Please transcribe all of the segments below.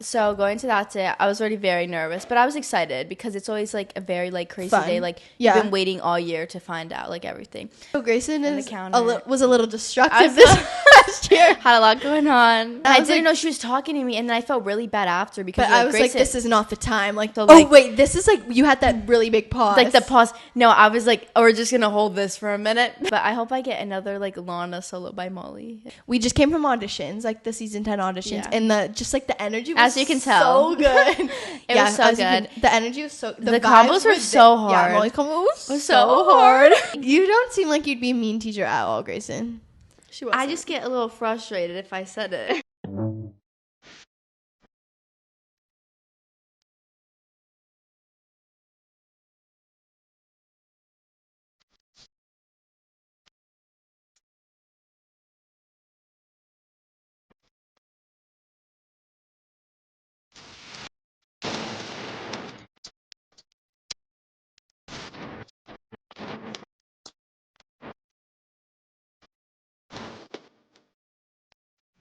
So going to that day, I was already very nervous, but I was excited because it's always like a very like crazy Fun. day. Like you've been waiting all year to find out like everything. So Gracyn And was a little destructive this last year. Had a lot going on. And I didn't like, know she was talking to me, and then I felt really bad after because but I was like, Gracyn, this is not the time. Like, so, oh wait, this is like you had that really big pause. like the pause. No, I was like, oh, we're just gonna hold this for a minute. But I hope I get another like Lana solo by Molly. We just came from auditions, like the season 10 auditions, and the energy was as you can tell so good. It was so good. The energy was so. The combos were so hard. Yeah, Molly's combo was so hard. You don't seem like you'd be a mean teacher at all, Gracyn. She was. I just get a little frustrated if I said it.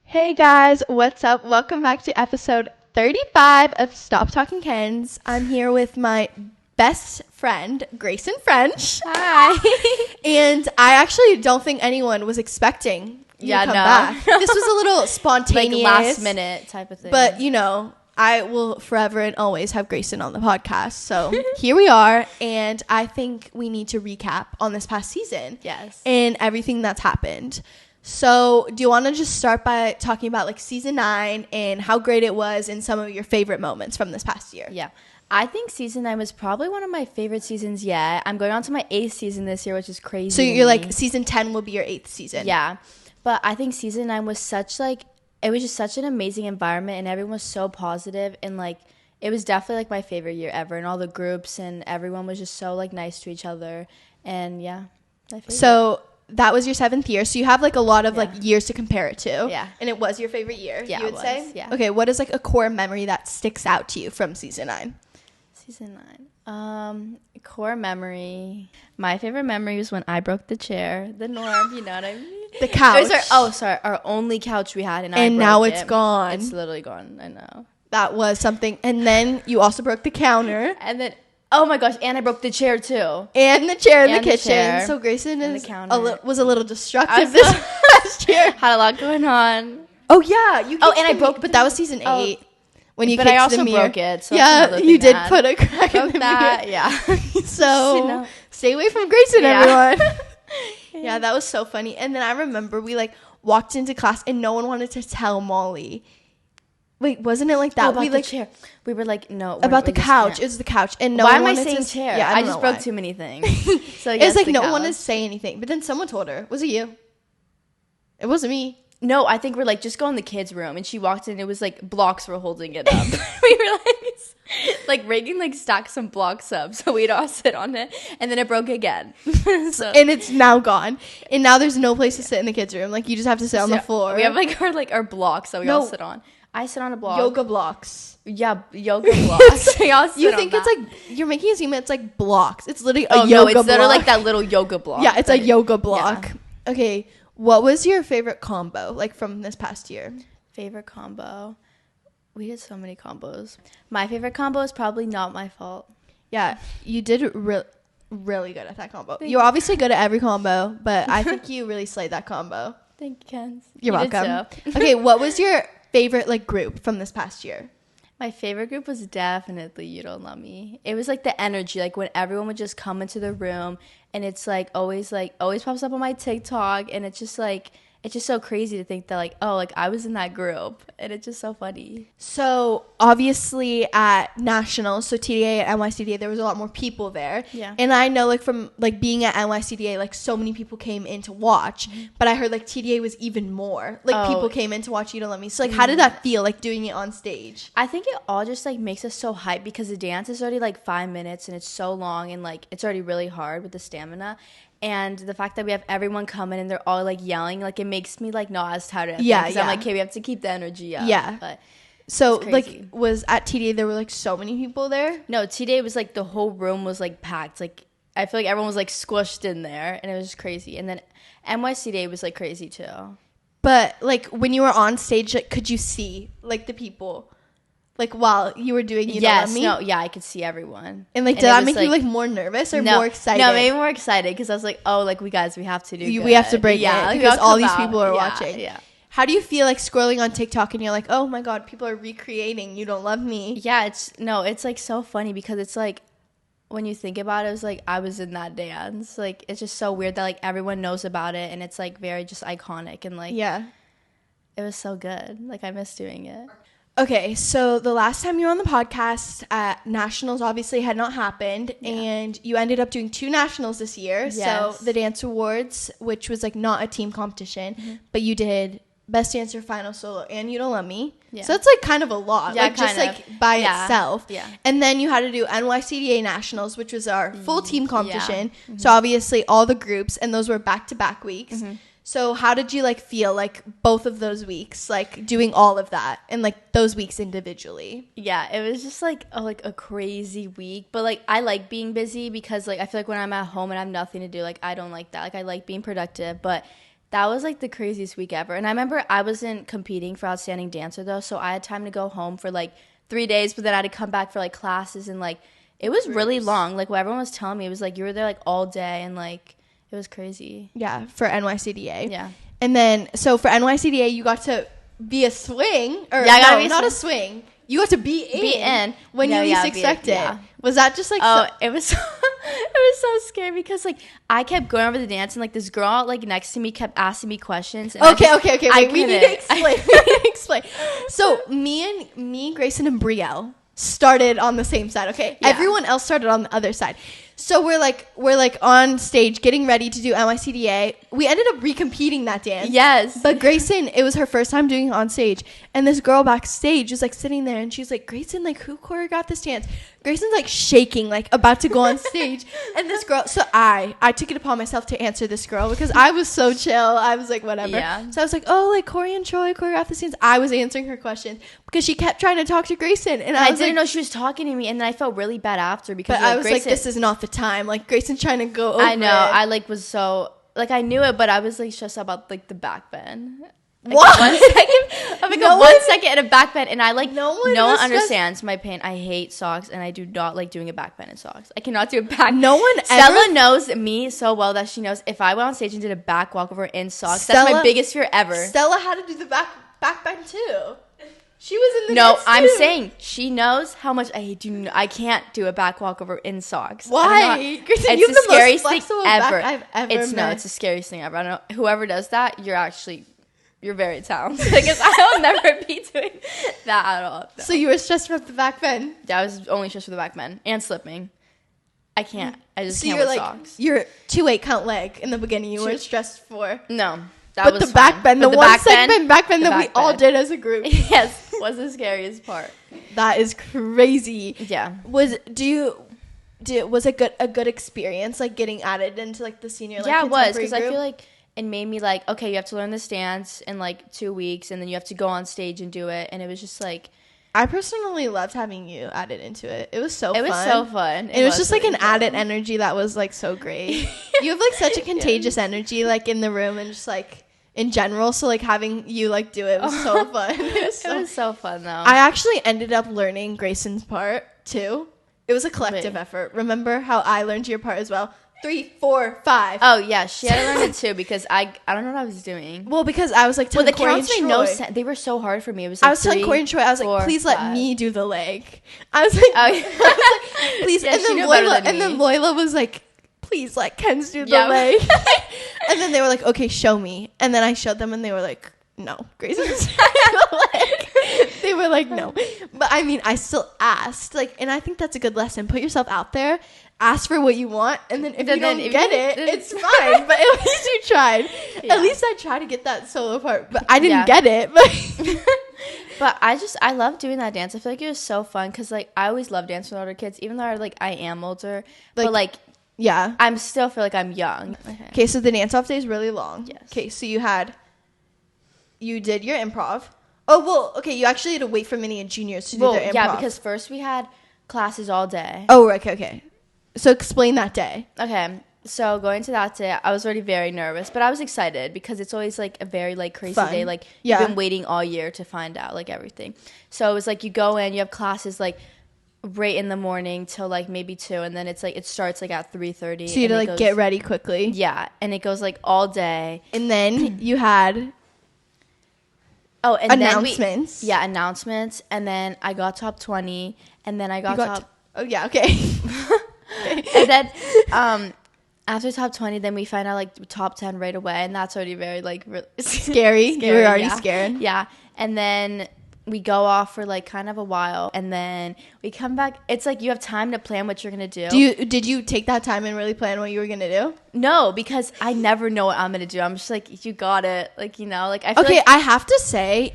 Hey guys, what's up? Welcome back to episode 35 of Stop Talking Kenz. I'm here with my best friend, Gracyn French. Hi. And I actually don't think anyone was expecting you to come back. This was a little spontaneous. Like last minute type of thing. But, you know, I will forever and always have Gracyn on the podcast. So here we are. And I think we need to recap on this past season. Yes. And everything that's happened. So do you want to just start by talking about like season 9 and how great it was and some of your favorite moments from this past year? Yeah. I think season 9 was probably one of my favorite seasons yet. I'm going on to my 8th season this year, which is crazy. So you're like season 10 will be your 8th season. Yeah. But I think season 9 was it was just such an amazing environment and everyone was so positive and like it was definitely like my favorite year ever, and all the groups and everyone was just so like nice to each other, and yeah. So that was your 7th year, so you have like a lot of like years to compare it to. Yeah. And it was your favorite year, yeah, you would say? Yeah. Okay, what is like a core memory that sticks out to you from season 9? Season 9. Core memory. My favorite memory was when I broke the chair. The norm, you know what I mean? The couch. It was our only couch we had, and I broke now it's it. gone. It's literally gone, I know. That was something. And then you also broke the counter. And then, oh my gosh, and I broke the chair too. And the chair in the And kitchen. chair. So Gracyn was a little destructive this last year. Had a lot going on. Oh yeah, you. And I broke, but that was season 8 when you. But I also broke it. So yeah, you did put a crack in the mirror. Yeah. So stay away from Gracyn, everyone. Yeah, that was so funny. And then I remember we like walked into class and no one wanted to tell Molly. Wait, wasn't it like that? About the chair. We were like, no. About the couch. It was the couch. And no why one am I wanted saying to, chair? Yeah, I just broke too many things. So it's like no one wanted to say anything. But then someone told her. Was it you? It wasn't me. No, I think we're like, just go in the kids' room. And she walked in and it was like blocks were holding it up. We were like Reagan like stacked some blocks up so we'd all sit on it. And then it broke again. And it's now gone. And now there's no place to sit in the kids' room. Like you just have to sit on the floor. We have our blocks that we all sit on. I sit on a block. Yoga blocks. Yeah, yoga blocks. We all sit you on think that. it's like, you're making it seem it's like blocks. It's literally a yoga block. block. It's literally like that little yoga block. Yeah, it's a yoga block. Yeah. Okay, what was your favorite combo, like, from this past year? Favorite combo? We did so many combos. My favorite combo is probably Not My Fault. Yeah, you did really good at that combo. You're obviously good at every combo, but I think you really slayed that combo. Thank you, Kenz. You're welcome. Okay, what was your favorite like group from this past year? My favorite group was definitely You Don't Love Me. It was like the energy, like when everyone would just come into the room, and it's like always pops up on my TikTok, and it's just so crazy to think that like, oh, like I was in that group, and it's just so funny. So obviously at nationals, so TDA and NYCDA, there was a lot more people there. Yeah. And I know like from like being at NYCDA, like so many people came in to watch, but I heard like TDA was even more. Like people came in to watch You Don't Love Me. So like how did that feel, like doing it on stage? I think it all just like makes us so hyped because the dance is already like 5 minutes and it's so long, and like it's already really hard with the stamina. And the fact that we have everyone coming and they're all like yelling, like it makes me like not as tired. Because I'm like, okay, we have to keep the energy up. Yeah. But so like was at TDA there were like so many people there? No, TDA was like the whole room was like packed. Like I feel like everyone was like squished in there, and it was just crazy. And then NYCDA was like crazy too. But like when you were on stage, like could you see like the people? Like, while you were doing You Don't Love Me? No, yeah, I could see everyone. And, like, did that make you, like, more nervous or more excited? No, maybe more excited because I was like, oh, like, we have to do good. We have to break it because all these people are watching. Yeah. How do you feel, like, scrolling on TikTok and you're like, oh, my God, people are recreating You Don't Love Me? Yeah, it's, like, so funny because it's, like, when you think about it, it's like I was in that dance. Like, it's just so weird that, like, everyone knows about it and it's, like, very just iconic and, like, yeah, it was so good. Like, I miss doing it. Okay, so the last time you were on the podcast, nationals obviously had not happened, and you ended up doing 2 nationals this year. Yes. So the dance awards, which was like not a team competition, but you did best dancer, final solo, and You Don't Love Me. Yeah. So it's like kind of a lot, like just like by itself. Yeah. And then you had to do NYCDA nationals, which was our full team competition. Yeah. So obviously all the groups, and those were back-to-back weeks. So how did you, like, feel, like, both of those weeks, like, doing all of that and, like, those weeks individually? Yeah, it was just, like, a crazy week. But, like, I like being busy because, like, I feel like when I'm at home and I have nothing to do, like, I don't like that. Like, I like being productive. But that was, like, the craziest week ever. And I remember I wasn't competing for Outstanding Dancer, though, so I had time to go home for, like, 3 days. But then I had to come back for, like, classes. And, like, it was really long. Like, what everyone was telling me, it was, like, you were there, like, all day and, like, it was crazy. Yeah, for NYCDA. Yeah. And then, so for NYCDA, you got to be a swing. Or yeah, I got to be not a swing. You got to be in when you least expect it. Yeah. Was that just like... it was so... It was so scary because, like, I kept going over the dance and, like, this girl, like, next to me kept asking me questions. And okay. Wait, we need to explain. So, me, Gracyn, and Brielle started on the same side, okay? Yeah. Everyone else started on the other side. So we're like on stage getting ready to do NYCDA. We ended up recompeting that dance. Yes. But Gracyn, it was her first time doing it on stage. And this girl backstage was like sitting there and she's like, Gracyn, like, who choreographed this dance? Gracyn's like shaking, like about to go on stage. And this girl, so I took it upon myself to answer this girl because I was so chill. I was like, whatever. Yeah. So I was like, oh, like, Corey and Troy choreographed this dance. I was answering her questions because she kept trying to talk to Gracyn. And I didn't know she was talking to me. And then I felt really bad after because, but I was Gracyn, like, this is not the time. Like, Grayson's trying to go over I know. I, like, was so, like, I knew it, but I was, like, stressed about, like, the back bend. Like, what? 1 second. I'm like, 1 second at a back bend. And I, like, no one understands my pain. I hate socks, and I do not like doing a back bend in socks. I cannot do a back. Stella knows me so well that she knows if I went on stage and did a back walkover in socks, that's my biggest fear ever. Stella had to do the back bend, too. She was in the No, I'm saying she knows how much I can't do a back walkover in socks. Why? It's the scariest thing ever. It's the scariest thing ever. I don't know. Whoever does that, you're very talented because I'll never be doing that at all. No. So you were stressed about the back bend? Yeah, I was only stressed for the back bend and slipping. I can't. I just can't with socks. You're 2-8 count leg in the beginning. You weren't stressed for. No. But the back bend, the one segment back bend that we all did as a group. Yes, was the scariest part. That is crazy. Yeah. Was it a good experience, like, getting added into, like, the senior, like, yeah, it was, because I feel like it made me like, okay, you have to learn this dance in like 2 weeks, and then you have to go on stage and do it, and it was just like. I personally loved having you added into it. It was so fun. It was so fun. It was just really like an added energy that was like so great. You have like such a contagious energy, like, in the room and just like in general. So like having you like do it was so fun. It was so fun though. I actually ended up learning Gracyn's part too. It was a collective effort. Remember how I learned your part as well? 3, 4, 5. Oh yeah, she had to learn it too because I don't know what I was doing. Well, because I was like telling Corey and Troy. The counts made no sense. They were so hard for me. It was like I was telling Corey and Troy, I was like, please let me do the leg. I was like, please. Yeah, and then Loyola was like, please let Kenz do the leg. And then they were like, okay, show me. And then I showed them, and they were like, no, Grayson's the leg. They were like, no. But I mean, I still asked, like, and I think that's a good lesson. Put yourself out there. Ask for what you want, and then if you don't get it, it's fine. But at least you tried. Yeah. At least I tried to get that solo part, but I didn't get it. But I love doing that dance. I feel like it was so fun because like I always love dancing with older kids, even though I am older. But like yeah, I'm still feel like I'm young. Okay, so the dance off day is really long. Yes. Okay, so you did your improv. Oh well, okay. You actually had to wait for mini and juniors to do their improv. Yeah, because first we had classes all day. Oh, okay. So explain that day. Okay. So going to that day, I was already very nervous, but I was excited because it's always like a very like crazy Fun. day. Like Yeah. you've been waiting all year to find out like everything. So it was like you go in, you have classes like right in the morning till like maybe 2, and then it's like it starts like at 3:30. So you had to like get ready quickly. Yeah, and it goes like all day. And then you had and announcements. Announcements, and then I got top 20, and then I got top. Oh yeah, okay. And then after top 20, then we find out like top 10 right away, and that's already very like scary. You were already scared. Yeah, and then we go off for like kind of a while, and then we come back. It's like you have time to plan what you're gonna do. Did you take that time and really plan what you were gonna do? No, because I never know what I'm gonna do. I'm just like, you got it, like, you know, like I feel okay. I have to say,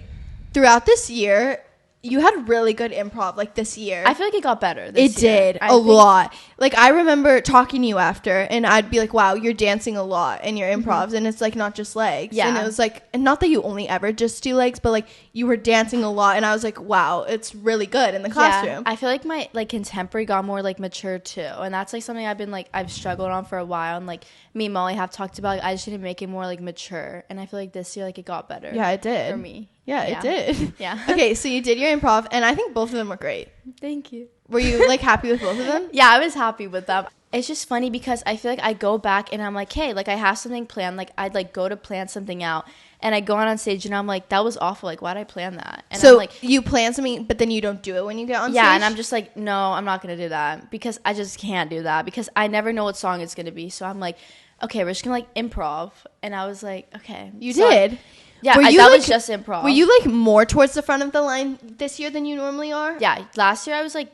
throughout this year, you had really good improv, like, this year. I feel like it got better this year. It did, a lot. Like, I remember talking to you after, and I'd be like, wow, you're dancing a lot in your improvs, and it's, like, not just legs. Yeah. And it was, like, and not that you only ever just do legs, but, like, you were dancing a lot, and I was like, wow, it's really good in the classroom. Yeah, I feel like my, like, contemporary got more, like, mature, too. And that's, like, something I've struggled on for a while. And, like, me and Molly have talked about, like, I just need to make it more, like, mature. And I feel like this year, like, it got better. Yeah, it did. For me. Yeah, it did. Yeah. Okay, so you did your improv, and I think both of them were great. Thank you. Were you, like, happy with both of them? Yeah, I was happy with them. It's just funny because I feel like I go back and I'm like, hey, like, I have something planned. Like, I'd, like, go to plan something out. And I go on stage and I'm like, that was awful. Like, why'd I plan that? And so I'm like, you plan something, but then you don't do it when you get on stage? Yeah, and I'm just like, no, I'm not going to do that. Because I just can't do that. Because I never know what song it's going to be. So I'm like, okay, we're just going to, like, improv. And I was like, okay. You did? Yeah, that was just improv. Were you, like, more towards the front of the line this year than you normally are? Yeah, last year I was like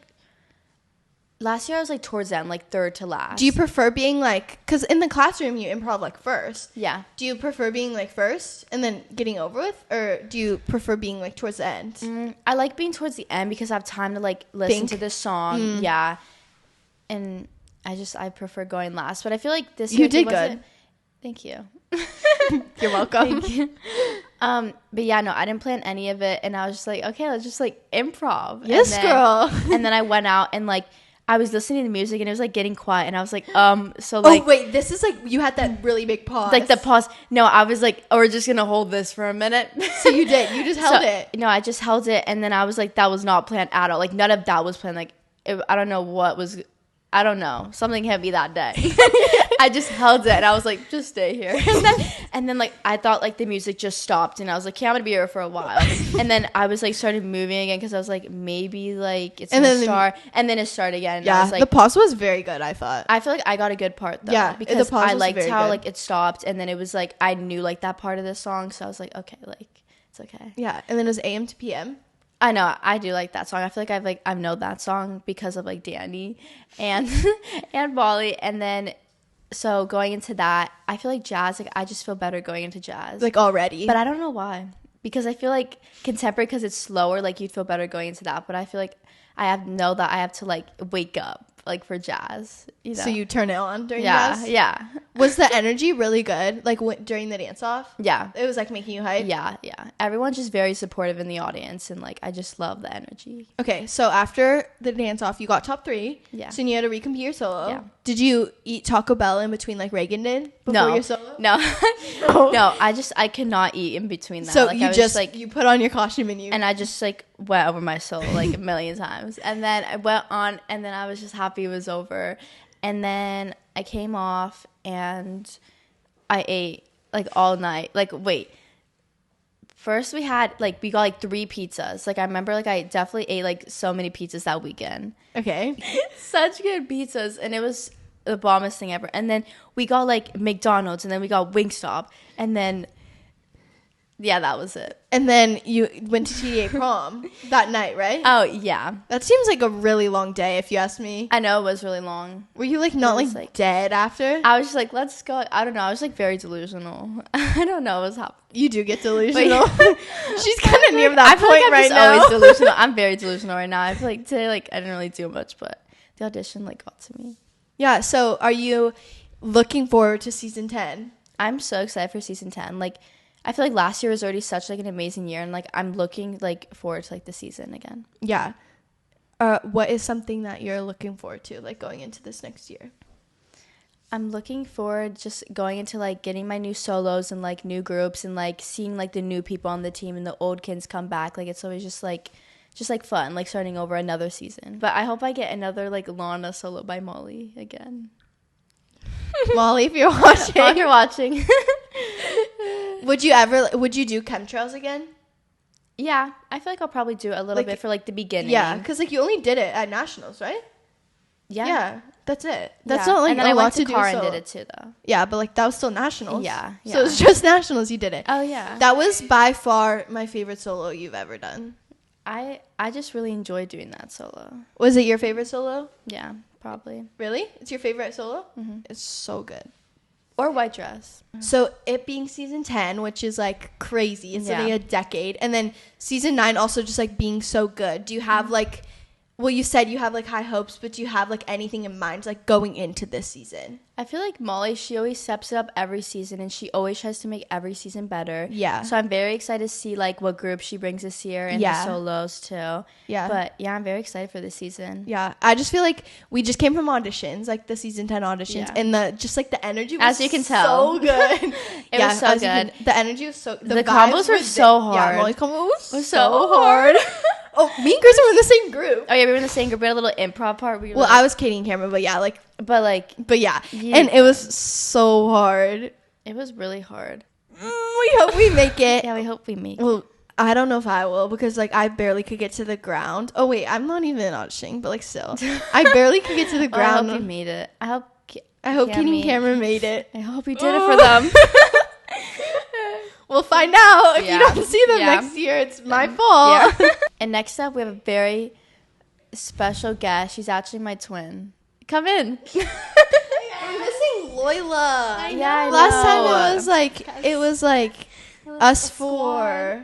towards the end, like third to last. Do you prefer being like, because in the classroom you improv like first. Yeah. Do you prefer being like first and then getting over with, or do you prefer being like towards the end? I like being towards the end because I have time to like listen to the song. Yeah. And I prefer going last, but I feel like this year you did good. Thank you. You're welcome. Thank you. But yeah, no, I didn't plan any of it, and I was just like, okay, let's just like improv. Yes, girl. And then I went out and like I was listening to music and it was like getting quiet, and I was like, so like, oh wait, this is like you had that really big pause. Like the pause. No, I was like, oh, we're just gonna hold this for a minute. So you did. You just held it. No, I just held it, and then I was like, that was not planned at all. Like none of that was planned. Like I don't know what was. I don't know. Something hit me that day. I just held it and I was like, just stay here. And then like I thought like the music just stopped and I was like, yeah, I'm gonna be here for a while. And then I was like started moving again because I was like, maybe like it's gonna start. And then it started again. Yeah, I was like, the pause was very good, I thought. I feel like I got a good part though. Yeah, because the pause I was liked very how good. like it stopped, and then it was like I knew like that part of the song, so I was like, okay, like it's okay. Yeah, and then it was AM to PM. I know, I do like that song. I feel like I've known that song because of like Danny and and Molly. And then so going into that, I feel like jazz, like I just feel better going into jazz. Like already. But I don't know why. Because I feel like contemporary, because it's slower, like you'd feel better going into that. But I feel like I have to like wake up like for jazz. You know? So you turn it on during jazz? Yeah. Was the energy really good? Like during the dance off? Yeah. It was like making you hype? Yeah. Everyone's just very supportive in the audience, and like I just love the energy. Okay, so after the dance off, you got top 3. Yeah. So you had to recompete your solo. Yeah. Did you eat Taco Bell in between like Reagan did before your solo? No. No, I cannot eat in between that. So like, you just like you put on your costume and I just like went over my solo like a million times. And then I went on, and then I was just happy it was over. And then I came off and I ate like all night. Like, wait. First we got like 3 pizzas. Like I remember like I definitely ate like so many pizzas that weekend. Okay. Such good pizzas, and it was the bombest thing ever. And then we got like McDonald's, and then we got Wingstop, and then yeah, that was it. And then you went to TDA prom that night, right? Oh, yeah. That seems like a really long day, if you ask me. I know, it was really long. Were you, like, not, like, dead after? I was just like, let's go. I don't know. I was, like, very delusional. I don't know what was happening. You do get delusional. She's kind of near that point I'm right just now. always delusional. I'm very delusional right now. I feel like today, like, I didn't really do much, but the audition, like, got to me. Yeah, so are you looking forward to season 10? I'm so excited for season 10. Like, I feel like last year was already such like an amazing year, and like I'm looking like forward to like the season again. Yeah. What is something that you're looking forward to like going into this next year? I'm looking forward just going into like getting my new solos and like new groups and like seeing like the new people on the team and the old kids come back. Like it's always just like fun, like starting over another season. But I hope I get another like Lana solo by Molly again. Molly, if you're watching. Molly, if you're watching. Would you do chemtrails again? Yeah, I feel like I'll probably do a little bit for like the beginning. Yeah, because like you only did it at nationals, right? Yeah, that's it. That's not like and then a I lot went to do. Car and did it too, though. Yeah, but like that was still nationals. Yeah. So it's just nationals. You did it. Oh yeah. That was by far my favorite solo you've ever done. I just really enjoyed doing that solo. Was it your favorite solo? Yeah, probably. Really? It's your favorite solo? Mm-hmm. It's so good. Or White Dress. So it being season 10, which is like crazy. It's literally a decade. And then season 9 also just like being so good. Do you have like, well, you said you have like high hopes, but do you have like anything in mind like going into this season? I feel like Molly, she always steps it up every season and she always tries to make every season better. Yeah. So I'm very excited to see like what group she brings this year and the solos too. Yeah. But yeah, I'm very excited for this season. Yeah. I just feel like we just came from auditions, like the season 10 auditions, and the energy was as you can tell so good. It was so good. The energy was so the combos were so hard. Yeah, Molly's combo was so hard. Oh, me and Gracyn were in the same group. Oh yeah, we were in the same group. We had a little improv part. Well, I was Katie and Cameron, but yeah, like, but yeah, and it was so hard. It was really hard. We hope we make it. Yeah, we hope we make it. Well, I don't know if I will because like I barely could get to the ground. Oh wait, I'm not even auditioning, but like still, I barely could get to the ground. I hope you made it. I hope Katie and Cameron made it. I hope you did it for them. We'll find out if you don't see them next year. It's my fault. Yeah. And next up, we have a very special guest. She's actually my twin. Come in. We're missing Loila. Yeah, last time it was like us four.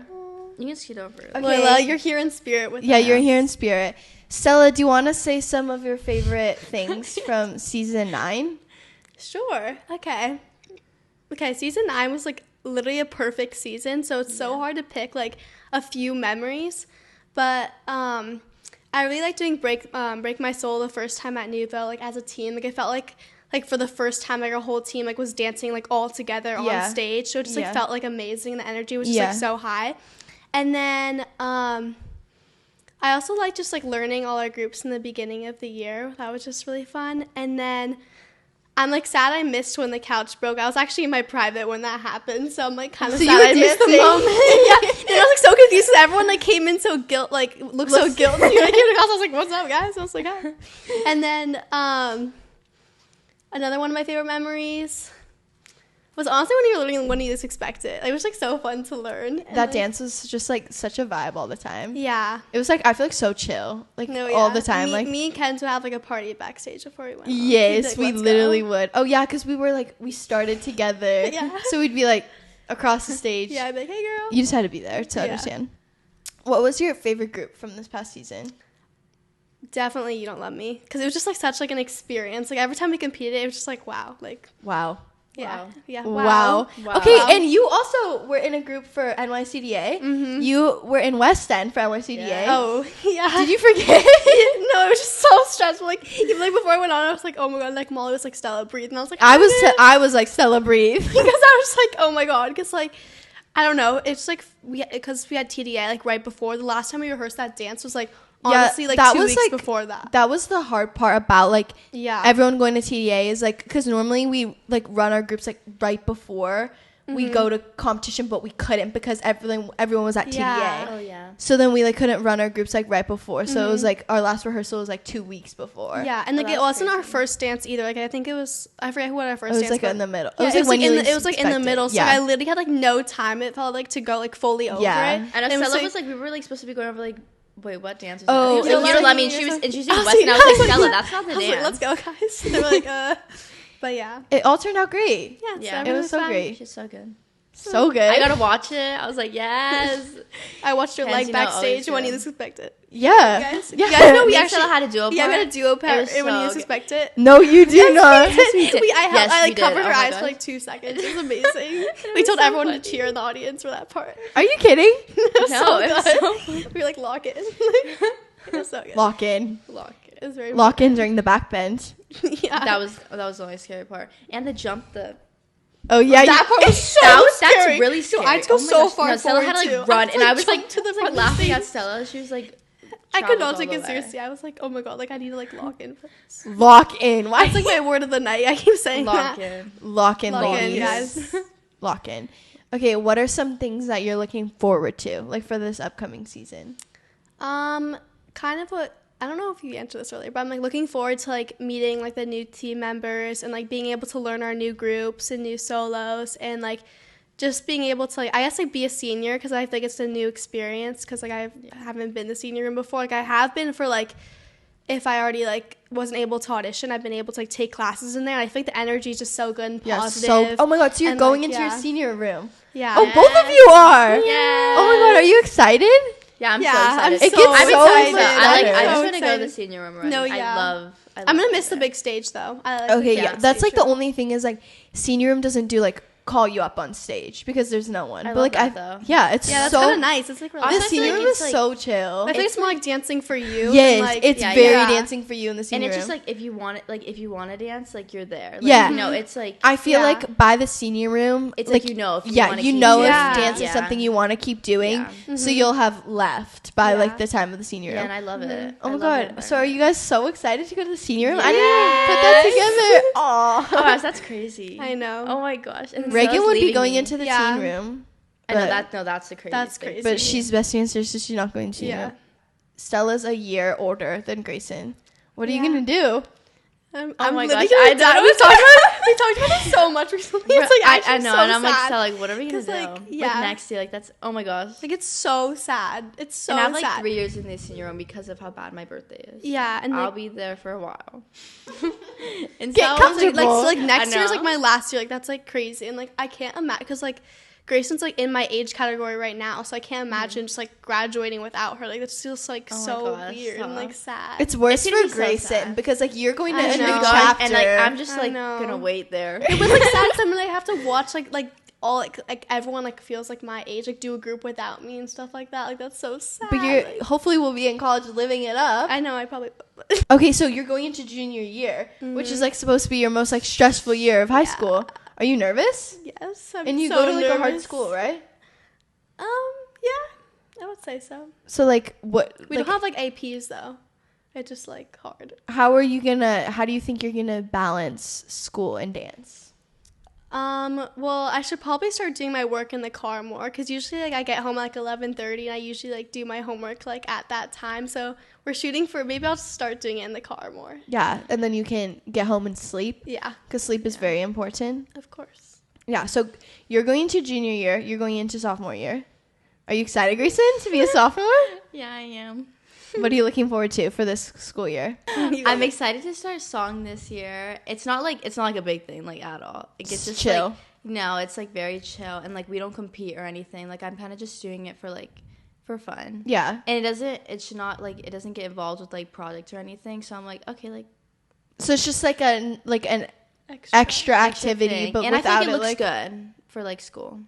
You can scoot over. Okay. Loila, you're here in spirit with us. Yeah, you're here in spirit. Stella, do you want to say some of your favorite things from season 9? Sure. Okay, season 9 was like literally a perfect season, so it's so hard to pick like a few memories, but I really liked doing break my soul the first time at Nuvo, like as a team. Like I felt like for the first time like our whole team like was dancing like all together on stage, so it just like felt like amazing. The energy was just like so high. And then I also like just like learning all our groups in the beginning of the year. That was just really fun. And then I'm like sad I missed when the couch broke. I was actually in my private when that happened, so I'm like kind of sad I missed the moment. And I was like so confused because everyone like came in so looked so guilty. Like, I was like, "What's up, guys?" I was like, "Hi." And then another one of my favorite memories was honestly when you're learning when you least expect it. Like, it was like so fun to learn. And, that dance was just like such a vibe all the time. Yeah, it was like I feel like so chill, like all the time. Me and Kenz would have like a party backstage before we went. Yes, we literally would. Oh yeah, because we started together. Yeah, so we'd be like across the stage. Yeah, I'd be like, "Hey, girl." You just had to be there to understand. What was your favorite group from this past season? Definitely You Don't Love Me, because it was just like such like an experience. Like every time we competed, it was just like wow, like wow. Yeah. Wow. Yeah. Wow. Okay, and you also were in a group for NYCDA. Mm-hmm. You were in West End for NYCDA. Yeah. Oh, yeah. Did you forget? No, it was just so stressful. Like even like before I went on, I was like, oh my god, like Molly was like Stella, breathe, and I was like, I was like Stella, breathe, because I was like, oh my god, because like I don't know, it's like because we had TDA like right before the last time we rehearsed that dance was like. Honestly, like 2 weeks before that. That was the hard part about like everyone going to TDA is like because normally we like run our groups like right before we go to competition, but we couldn't because everyone was at TDA. Oh yeah. So then we like couldn't run our groups like right before. So it was like our last rehearsal was like 2 weeks before. Yeah, and like it wasn't our first dance either. Like I think it was I forget what our first dance was. It was like in the middle. Yeah, it was like in the middle. So I literally had like no time. It felt like to go like fully over it. And Stella was like we were like supposed to be going over like. Wait, what dance was that? You don't let me. And she was introducing West, and I was like, Stella, that's not the dance. Like, let's go, guys. They were like, but yeah. It all turned out great. Yeah, it was so great. She's so good. So good. I gotta watch it. I was like, yes. I watched her like backstage when you least expect it. Yeah. You guys know we actually had a duo part. Yeah, we had a duo part when you least expect it. No, you do not. I covered her eyes for like 2 seconds. It was amazing. We told everyone to cheer in the audience for that part. Are you kidding? No, it was so good. We were like, lock in. It was so good. Lock in. It was very lock in during the back bend. Yeah. That was the only scary part. And the jump, Oh yeah, That part was so that's scary. really scary. Dude, I had to go Oh my so gosh. far No, Stella forward had to too. run, and I was jumped like to the like front laughing stage. at Stella. She was like, I could traveled not all take the it way. seriously. I was like, oh my god, like I need to like lock in for this. lock in. Why? That's like my word of the night. I keep saying Lock that. in. Lock in, Lock in, ladies. guys. Lock in. Okay, what are some things that you're looking forward to, like for this upcoming season? Kind of what I don't know if you answered this earlier, but I'm like looking forward to like meeting like the new team members and like being able to learn our new groups and new solos and like just being able to like I guess like be a senior because I think it's a new experience because like I haven't been the senior room before. Like I have been for like if I already like wasn't able to audition, I've been able to like take classes in there. I think the energy is just so good and positive. So oh my god, so you're and, going like, into your senior room. Yeah. Oh, both of you are. Yeah. Oh my god, are you excited? Yeah, I'm Yeah, so I'm excited. It gets so so excited. much I better. just So want to go to the excited. senior room already. No, yeah. I love I'm gonna going miss the there. big stage though. I like Okay, the yeah, big that's stage like the show. only thing is like senior room doesn't do like call you up on stage because there's no one. I But love like that, though. yeah, it's Yeah, that's so kind of nice. It's like The Also, I relaxing. feel senior like room it's, is like- so chill. I think it's more like dancing for you. Yes, than, like, it's yeah, very yeah. dancing for you in the And senior it's room. just like if you want to dance, like you're there. Like, Yeah. you know, it's like I feel Yeah. like by the senior room, it's like you know if you yeah, wanna you keep know doing if Yeah. it. dance is Yeah. something you want to keep doing, Yeah. so you'll have left by Yeah. like the time of the senior Yeah, room. and I love it. Oh I my love the god! So are you guys so excited to go to the senior room? I Yes. didn't even put that together. Oh Aw. gosh, that's crazy. I know. Oh my gosh. And Reagan Stella's would be leaving going me. into the Yeah. teen room. I know but- that's the crazy. That's thing. crazy. But she's best dancer, so she's not going to. Yeah. Stella's a year older than Gracyn. What are you Yeah. gonna do? I'm my literally gosh, gonna I die. know. We talked about this so much recently. It's like I actually know, so and I'm like, sad. Stella, like, what are we gonna 'Cause, do? like, yeah. Like next year, like that's oh my gosh. Like it's so sad. It's so and I have like sad. 3 years in the senior room because of how bad my birthday is. Yeah, and I'll like, be there for a while. And Get so I was comfortable. so, like next I year is like know. my last year. Like that's like crazy, and like I can't imagine because like Grayson's like in my age category right now, so I can't imagine just like graduating without her. Like that's just like Oh my so gosh, weird and like tough. sad. It's worse It's for gonna be so Gracyn sad. because like you're going to I a new know. chapter, and like I'm just I like know. gonna wait there. It was like sad because I mean I have to watch like all like everyone like feels like my age like do a group without me and stuff like that. Like that's so sad. but you're Like, hopefully will be in college living it up. I know I probably. Okay, so you're going into junior year, which is like supposed to be your most like stressful year of high Yeah. school. Are you nervous? Yes, I'm And you so go to like a hard nervous. school, right? Yeah, I would say so. So like what? We like, don't have like APs though. It's just like hard. how do you think you're gonna balance school and dance? Well, I should probably start doing my work in the car more because usually like I get home at like 11:30 and I usually like do my homework like at that time. So we're shooting for maybe I'll start doing it in the car more. Yeah, and then you can get home and sleep Yeah, because sleep is very important. of course. Yeah, so you're going into junior year, you're going into sophomore year. Are you excited, Gracyn, to be a sophomore? Yeah, I am. What are you looking forward to for this school year? I'm excited to start song this year. It's not like a big thing like at all. Like, it's just chill. Like, no, it's like very chill and like we don't compete or anything. Like I'm kind of just doing it for fun. Yeah. And it doesn't get involved with like projects or anything. So I'm like, okay, like So it's just like an extra activity, thing. but and without I think it looks like good for like school.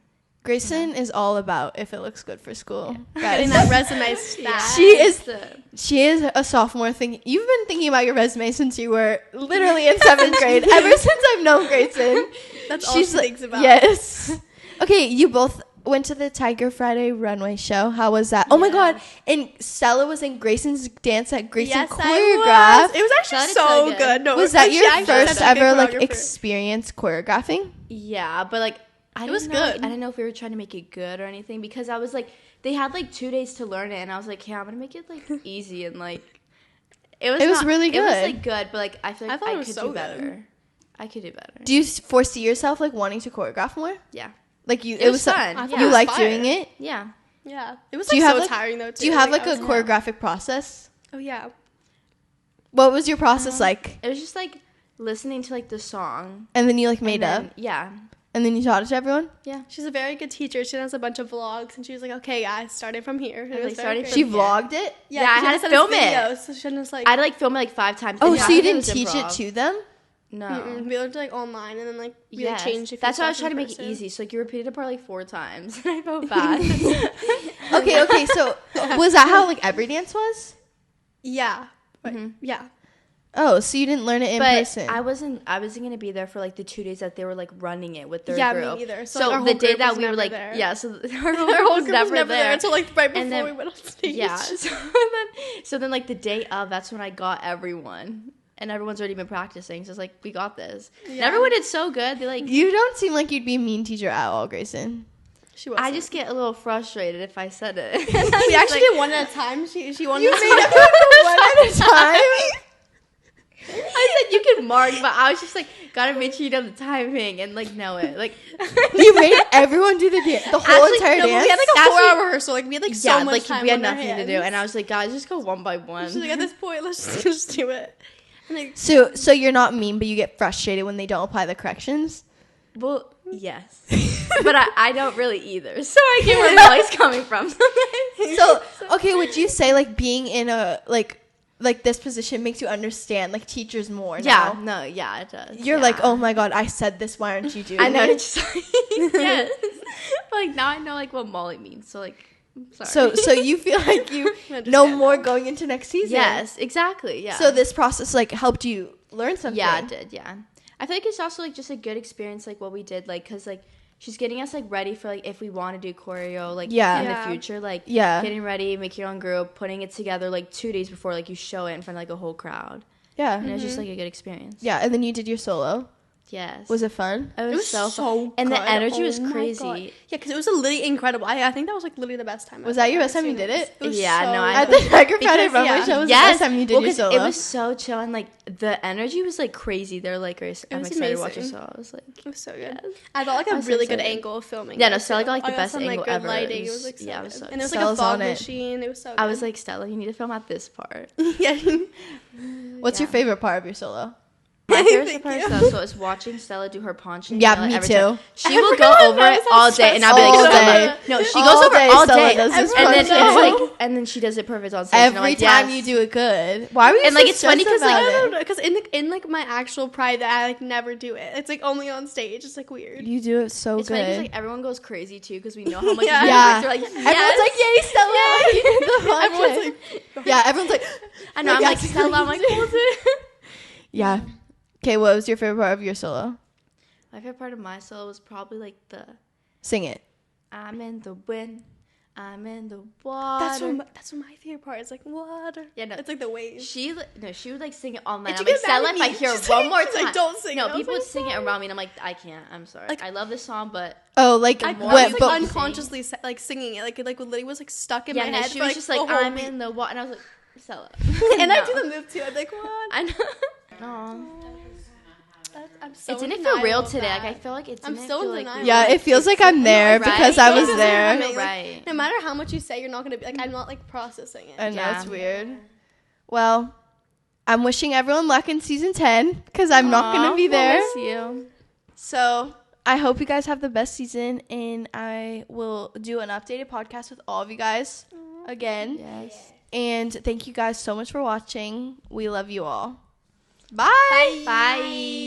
Gracyn is all about if it looks good for school. Getting Guys. that resume stat. She is a sophomore thing. You've been thinking about your resume since you were literally in 7th grade. Ever since I've known Gracyn. That's all she thinks about. Yes. Okay, you both went to the Tiger Friday runway show. How was that? Oh my god. And Stella was in Grayson's dance that Gracyn Yes, choreographed. It was actually Sounded so so good. good. No, Was that she your actually first said that ever good like choreographer. experience choreographing? Yeah, but like It was know, good. I didn't know if we were trying to make it good or anything because I was like, they had like 2 days to learn it, and I was like, yeah, I'm gonna make it like easy and like. It was really It was good. like good, but like I feel like thought I it was could so do good. better. I could do better. Do you foresee yourself like wanting to choreograph more? Yeah, Like you, It was so- fun. I Yeah. thought You it was like fire. doing it? yeah. Yeah, it was Do like you have, so like- tiring though. Too. Do you have I like a was- choreographic process? Oh yeah. What was your process like? It was just like listening to like the song. And then you like and made then- up, Yeah. and then you taught it to everyone. Yeah. She's a very good teacher. She has a bunch of vlogs, and she was like, "Okay, guys, starting from here." And I it was was like, very starting good. from She here. vlogged it. Yeah, Yeah, I she had just to sent us film it. videos, so she just like. I had to like film it like 5 times. Oh, and so half you of it didn't was teach it improv. to them? No. We learned like online, and then like we Yes. like, changed. A few That's why I was stuff trying to in make it person. easy. So like you repeated the part like 4 times, and I felt bad. Okay. So was that how like every dance was? Yeah. But, Mm-hmm. Yeah. Oh, so you didn't learn it in person. I wasn't gonna be there for like the 2 days that they were like running it with their Yeah, group. me neither. So like, the day that we were like, there. yeah, so our whole group was never there until like right before we went on stage. Yeah. So then like the day of, that's when I got everyone. And everyone's already been practicing, so it's like, we got this. Yeah. And everyone did so good. They like. You don't seem like you'd be a mean teacher at all, Gracyn. I just get a little frustrated if I said it. We actually did one at a time. She wanted you to made everyone go one at a time. I said you can mark, but I was just like, gotta make sure you know the timing and like know it. Like you made everyone do the whole entire dance. We had like a 4-hour rehearsal. Like we had like so much time. We had nothing to do, and I was like, guys, just go one by one. She's like, at this point, let's just do it. Like, so you're not mean, but you get frustrated when they don't apply the corrections. Well, yes, but I don't really either. So I get where Molly's coming from. So okay, would you say like being in a like this position makes you understand like teachers more now? Yeah, it does. You're like, oh my god, I said this, why aren't you doing it? I know it's yes. But like now I know like what Molly means. So like, sorry. So you feel like you know more going into next season. Yes, exactly. Yeah. So this process like helped you learn something. Yeah, it did. Yeah. I feel like it's also like just a good experience, like what we did, like because like she's getting us like ready for like if we want to do choreo like in the future, like getting ready, make your own group, putting it together like 2 days before like you show it in front of like a whole crowd. Yeah, and it was just like a good experience. Yeah, and then you did your solo. Yes. Was it fun? It was so fun. And the energy was crazy. Yeah, because it was literally incredible. I think that was like literally the best time. Was that your best time you did it? Yeah, no, I think I could find it from my show. Was the best time you did your solo. It was so chill and like the energy was like crazy. They're like, I'm excited to watch your solo. I was like, it was so good. I got like a really good angle of filming. Yeah, no, Stella got like the best angle ever. Lighting. It was like yeah, it was so good. And it was like a fog machine. It was so good. I was like, Stella, you need to film at this part. Yeah. What's your favorite part of your solo? My favorite part is watching Stella do her ponching. Yeah, me too. She will go over it all day, and I'll be like, Stella. No, she goes over it all day, and then she does it perfect on stage. Every time you do it good. Why are you? And like it's funny because like because in like my actual private, I like never do it. It's like only on stage. It's like weird. You do it so good. It's funny because like everyone goes crazy too because we know how much. Yeah. Like, everyone's like, yay, Stella! Everyone's like, yeah, everyone's like, I know. I'm like Stella. I'm like, hold it. Yeah. Okay, what was your favorite part of your solo? My favorite part of my solo was probably like the... Sing it. I'm in the wind. I'm in the water. That's what my favorite part is, like water. Yeah, no. It's like the waves. She would like sing it all night. I'm like, Stella, if I hear it one more time. Like, don't sing no, it. people would sing it around me and I'm like, I can't. I'm sorry. Like, I love this song, but... Oh, like... I was like unconsciously like singing it. Like literally was like stuck in my head. She was just like, I'm in the water. And I was like, Stella. And I do the move too. I'm like, what? I know. I'm so it's in it for real today. Like I feel like it's. I'm so in denial. Yeah, it feels like I'm there because I was there. Right. No matter how much you say, you're not gonna be like. I'm not like processing it. I know it's weird. Well, I'm wishing everyone luck in season 10 because I'm not gonna be there. Miss you. So I hope you guys have the best season, and I will do an updated podcast with all of you guys again. Yes. And thank you guys so much for watching. We love you all. Bye. Bye.